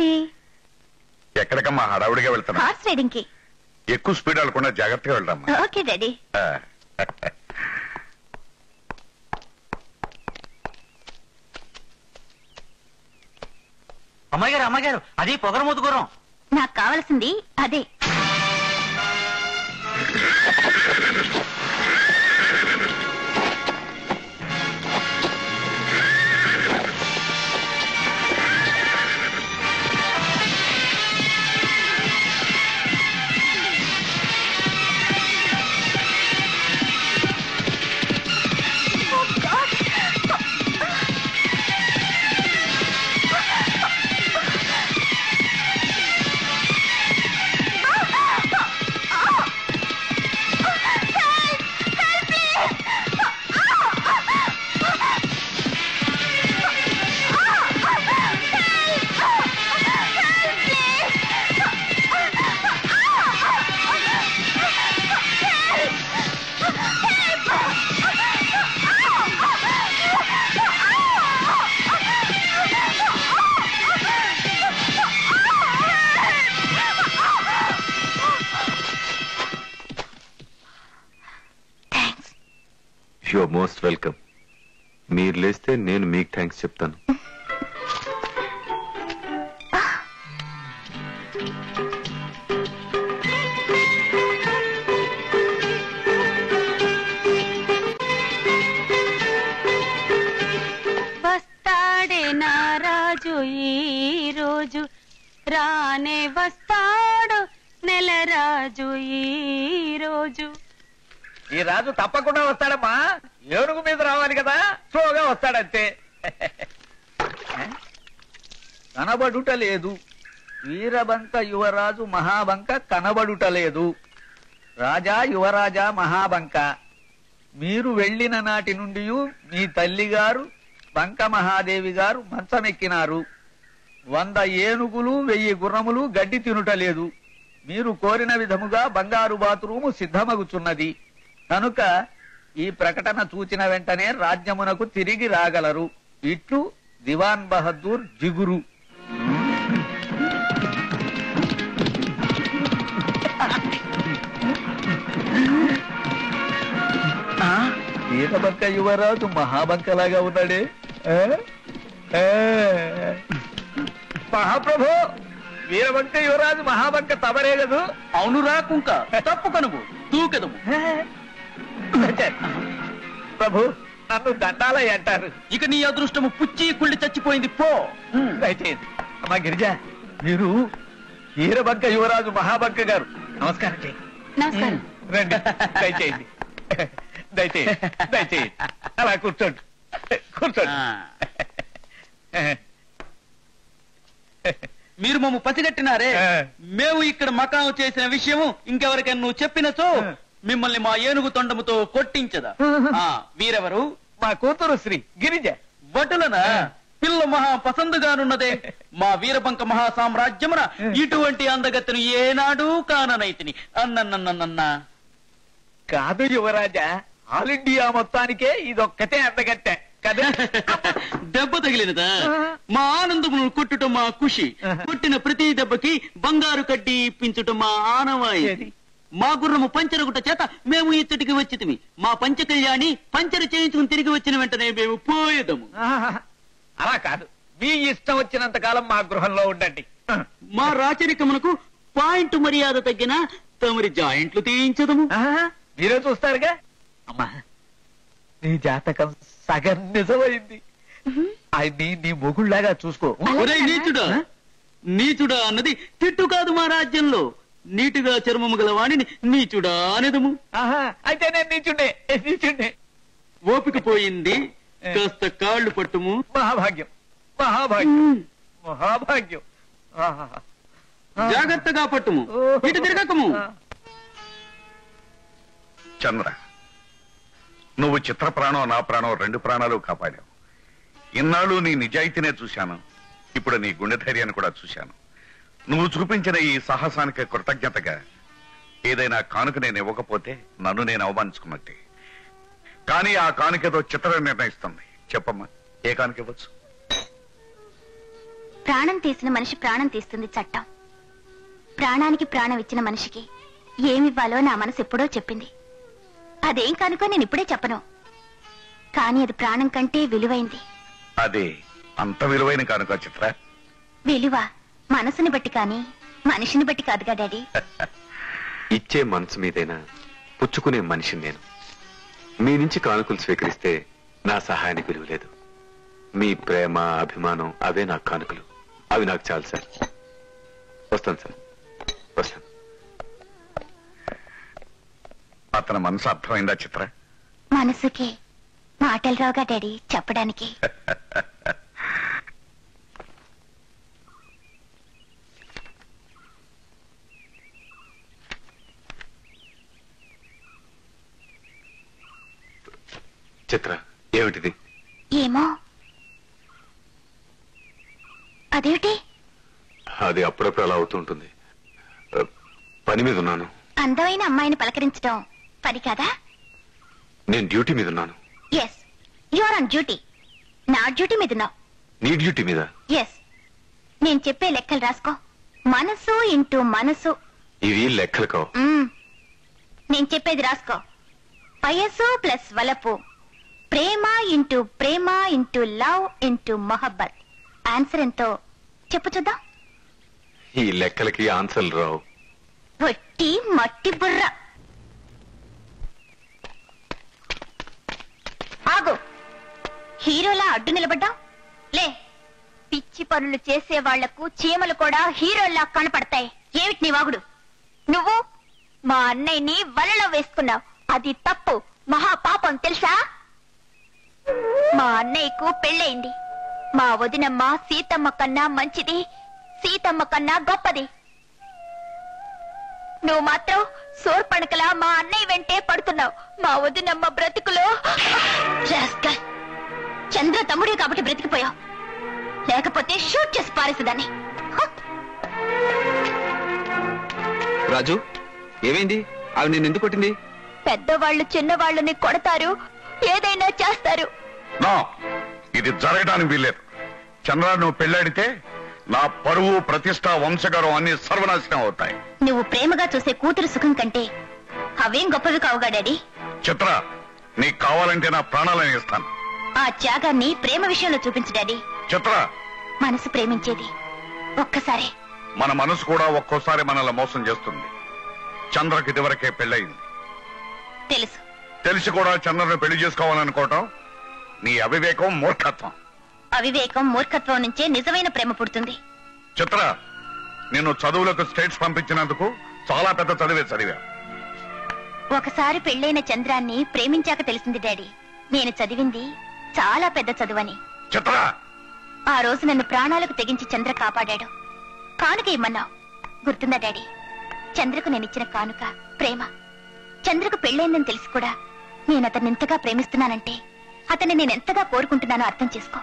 Daddy? ఎక్కడికమ్మా? హడావుడిగా వెళ్తున్నా. Horse riding కి. ఎక్కువ స్పీడ్ వెళ్ళకుండా జాగ్రత్తగా వెళ్దామా? Okay daddy. అమ్మగారు అది పొగరమూతు గుర్రం. నాకు కావలసింది అదే. You're most welcome. మీరు లేస్తే నేను మీకు థ్యాంక్స్ చెప్తాను. వస్తాడే నా రాజు ఈ రోజు, రానే వస్తాడు నెల రాజు ఈ రోజు. ఈ రాజు తప్పకుండా వస్తాడమ్మా. ఏనుగు మీద రావాలి కదా, స్లోగా వస్తాడంతే. కనబడుట లేదు వీరబంక యువరాజు మహాబంక, కనబడుట లేదు రాజా యువరాజా మహాబంక. మీరు వెళ్లిన నాటి నుండి మీ తల్లిగారు బంక మహాదేవి గారు మంచమెక్కినారు. 100 ఏనుగులు 1000 గుర్రములు గడ్డి తినుటలేదు. మీరు కోరిన విధముగా బంగారు బాతురూము సిద్ధమగుచున్నది కనుక ఈ ప్రకటన చూచిన వెంటనే రాజ్యమునకు తిరిగి రాగలరు. ఇట్లు దివాన్ బహదూర్ జిగురు. వీరబంక యువరాజు మహాబంకలాగా ఉన్నాడే. మహాప్రభు, వీరబంక యువరాజు మహాబంక తమరే కదూ? అవునురా కుంక, తప్పు కనుము తూకెదము. ప్రభు, నన్ను దండాలయ్య అంటారు. ఇక నీ అదృష్టము పుచ్చి కుళ్ళి చచ్చిపోయింది పో. దయచేయండి. అమ్మా గిరిజ, మీరు వీరబంక యువరాజు మహాబంక గారు. నమస్కారం చేయండి. నమస్కారం. రండి, దయచేయండి దయచేయండి దయచేయండి. అలా కూర్చోండి కూర్చోండి. మీరు మమ్మ పసిగట్టినారే. మేము ఇక్కడ మకాం చేసిన విషయము ఇంకెవరికైనా నువ్వు చెప్పినచో మిమ్మల్ని మా ఏనుగు తొండముతో కొట్టించదా. వీరెవరు? మా కూతురు శ్రీ గిరిజ. వటులనా? పిల్ల మహా పసందుగానున్నదే. మా వీరబంక మహా సామ్రాజ్యమున ఇటువంటి అందగత్తెను ఏనాడు కాననైతిని. అన్నన్నన్నన్నా కాదు యువరాజా, ఆల్ ఇండియా మొత్తానికే ఇదొక్కటే అందగత్తె కదా. దెబ్బ తగిలినదా? మా ఆనందమును కొట్టుట మా ఖుషి. కొట్టిన ప్రతి దెబ్బకి బంగారు కడ్డీ ఇప్పించుట మా ఆనవాయి. మా గుర్రము పంచరగుట చేత మేము ఇచ్చటికి వచ్చితిమి. మా పంచకళ్యాణి పంచరు చేయించుకుని తిరిగి వచ్చిన వెంటనే మేము పోయేదము. అలా కాదు, మీ ఇష్టం వచ్చినంత కాలం మా గృహంలో ఉండండి. మా రాచరికమునకు పాయింట్ మర్యాద తగ్గిన తమరి జాయింట్లు తీయించదము. మీరే చూస్తారుగా. అమ్మా, నీ జాతకం సగం నిజమైంది. ఆయన్ని నీ మొగుళ్లాగా చూసుకో. నీచుడా, నీచుడా అన్నది తిట్టు కాదు. మా రాజ్యంలో నీటుగా చర్మము గల వాణిని నీచుడా అనేదము. అయితే నేను నీచుండే. ఓపిక పోయింది, కాస్త కాళ్ళు పట్టుము. మహాభాగ్యం మహాభాగ్యం మహాభాగ్యం. జాగ్రత్తగా పట్టుము, ఇటు తిరగకము. చంద్ర, నువ్వు చిత్ర ప్రాణం నా ప్రాణం 2 ప్రాణాలు కాపాడావు. ఇన్నాళ్ళు నీ నిజాయితీనే చూశాను, ఇప్పుడు నీ గుండె ధైర్యాన్ని కూడా చూశాను. నువ్వు చూపించిన ఈ సాహసానికి కృతజ్ఞతగా ఏదైనా కానుక నేను ఇవ్వకపోతే నన్ను నేను అవమానించుకున్నట్టే. కానీ ఆ కానుకేదో చిత్రం నిర్ణయిస్తుంది. చెప్పమ్మా, ఏ కానుక ఇవ్వచ్చు? ప్రాణం తీసిన మనిషి ప్రాణం తీస్తుంది చట్టం. ప్రాణానికి ప్రాణం ఇచ్చిన మనిషికి ఏమివ్వాలో నా మనసు ఎప్పుడో చెప్పింది. అదేం కనుకో నేను ఇప్పుడే చెప్పను. కానీ అది ప్రాణం కంటే విలువైంది. అదే అంత విలువైన కానుక చిత్ర. విలువ మనసుని బట్టి కాని మనిషిని బట్టి కాదుగా డాడీ. ఇచ్చే మనసు మీదైనా పుచ్చుకునే మనిషిని నేను. మీ నుంచి కానుకలు స్వీకరిస్తే నా సహాయానికి విలువ లేదు. మీ ప్రేమ అభిమానం అవే నాకు కానుకలు. అవి నాకు చాలు సార్. వస్తాను సార్, వస్తాను. అతని మనసు అర్థమైందా చిత్ర? మనసుకి మాటలు రావుగా డాడీ చెప్పడానికి. చిత్ర, ఏమిటిది? ఏమో. అదేమిటి? అది అప్పుడప్పుడు అలా అవుతూ ఉంటుంది. పని మీద ఉన్నాను. అందమైన అమ్మాయిని పలకరించడం పని కాదా? నేను డ్యూటీ మీద ఉన్నాను. Yes, you are on duty. నా డ్యూటీ మీద ఉన్నావు. నీ డ్యూటీ మీద? ఎస్. నేను చెప్పే లెక్కలు రాసుకో. మనసు ఇంటూ మనసు. ఇవి లెక్కలు కావు. నేను చెప్పేది రాసుకో. వయసు ప్లస్ వలపు, ప్రేమ ఇంటూ ప్రేమ ఇంటూ లవ్ ఇంటూ మొహబ్బత్. ఆన్సర్ ఎంతో చెప్పు చూద్దాం. ఈ లెక్కలకి ఆన్సర్లు రావు. వట్టి మట్టి బుర్ర. ఆగు. హీరోలా అడ్డు నిలబడ్డావు. లే. పిచ్చి పనులు చేసే వాళ్లకు చీమలు కూడా హీరోల్లా కనపడతాయి. ఏమిటి నీ వాగుడు? నువ్వు మా అన్నయ్యని వలలో వేసుకున్నావు. అది తప్పు, మహాపాపం తెలుసా? మా అన్నయ్యకు పెళ్ళయింది. మా వదినమ్మ సీతమ్మ కన్నా మంచిది, సీతమ్మ కన్నా గొప్పది. నువ్వు మాత్రం సోర్పణకలా మా అన్నయ్య వెంటే పడుతున్నావు. మా వదినమ్మ బ్రతుకులో చంద్ర తమ్ముడు కాబట్టి బ్రతికిపోయావు. లేకపోతే షూట్ చేసి పారేసేదాన్ని. రాజు, ఏమైంది? ఆవి నిన్ను ఎందుకు కొట్టింది? పెద్దవాళ్ళు చిన్నవాళ్ళని కొడతారు, ఏదైనా చేస్తారు. నో, ఇది జరగడానికి వీల్లేదు. చంద్ర, నువ్వు పెళ్ళాడితే నా పరువు, ప్రతిష్ట, వంశగౌరవం అన్ని సర్వనాశనం అవుతాయి. నువ్వు ప్రేమగా చూసే కూతురు సుఖం కంటే అవేం గొప్పవి కావుగా డాడీ. చిత్ర, నీకు కావాలంటే నా ప్రాణాలను ఇస్తాను. ఆ త్యాగాన్ని ప్రేమ విషయంలో చూపించు డాడీ. చిత్ర, మనసు ప్రేమించేది ఒక్కసారి. మన మనసు కూడా ఒక్కోసారి మనల్ని మోసం చేస్తుంది. చంద్రకి ఇదివరకే పెళ్ళయింది. తెలుసు. తెలిసి కూడా చంద్రను పెళ్లి చేసుకోవాలనుకోవటం నీ అవివేకం, మూర్ఖత్వం. అవివేకం, మూర్ఖత్వం నుంచే నిజమైన ప్రేమ పుడుతుంది. చిత్ర, నిన్ను చదువులకు స్టేట్స్ పంపించినందుకు చాలా పెద్ద చదివే చదివా. ఒకసారి పెళ్ళైన చంద్రాన్ని ప్రేమించాక తెలిసింది డాడీ, నేను చదివింది చాలా పెద్ద చదువని. చిత్ర, ఆ రోజు నన్ను ప్రాణాలకు తెగించి చంద్ర కాపాడాడు. కానుక ఇమ్మన్నావు, గుర్తుందా డాడీ? చంద్రకు నేనిచ్చిన కానుక ప్రేమ. చంద్రకు పెళ్ళైందని తెలిసి కూడా నేను అతన్ని ఎంతగా ప్రేమిస్తున్నానంటే అతన్ని నేనెంతగా కోరుకుంటున్నానో అర్థం చేసుకో.